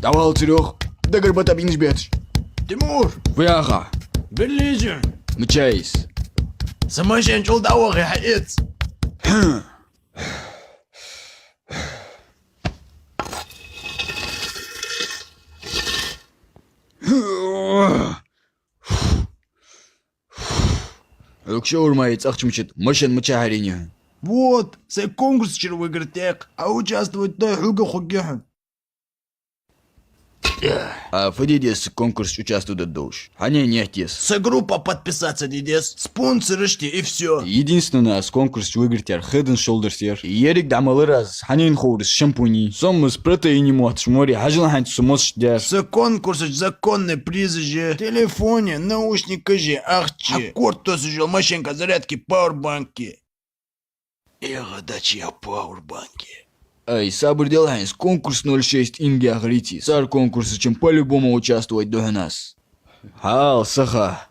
Давал Серег, да горбата бинж бетш. Тимур, Вяха, берлизер. мчайс. Самашен чулдауах яхец. Лукшо урмай цахчмчит, мошен мчахариня. Вот, це конкурс червий гертек, а участвовать той хуга хугехан. А фадидес конкурс участвует душ. Они не тес. С группа подписаться дидес, спонсорышти и все. Единственное, с конкурс выиграть Head and Shoulders ер. Ерик дамалы раз, ханин хорс, шампуни. Соммус протеини мот, шмори, хажил ханч сумос дер. С конкурса законные призы же, телефоне, наушника же, ахчи. Аккорд то сужил, машинка, зарядки, пауэрбанки. И гадачи о пауэрбанке. Эй, сабр делаем, конкурс 06 инги агрити. Сар конкурсы, чем по-любому участвовать до нас. Хал, саха.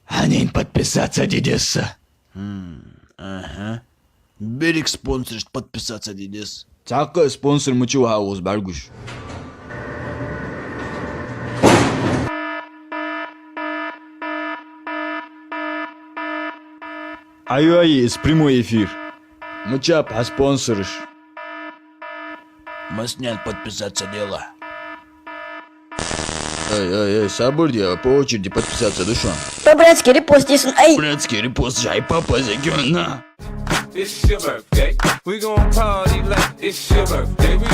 Ханин подписаться дидеса. Ага. Берег спонсорит подписаться дидес. Цака спонсор мучу хаус баргуш. Ай-ай, с прямой эфир. Мучап, а спонсорыш. Маснян подписаться дело. Эй, сабр дело, по очереди подписаться душон. По-братски репостисн, ай! Братский репост, жай, папа, закёна. It's your birthday. We gon' party like it's your birthday. We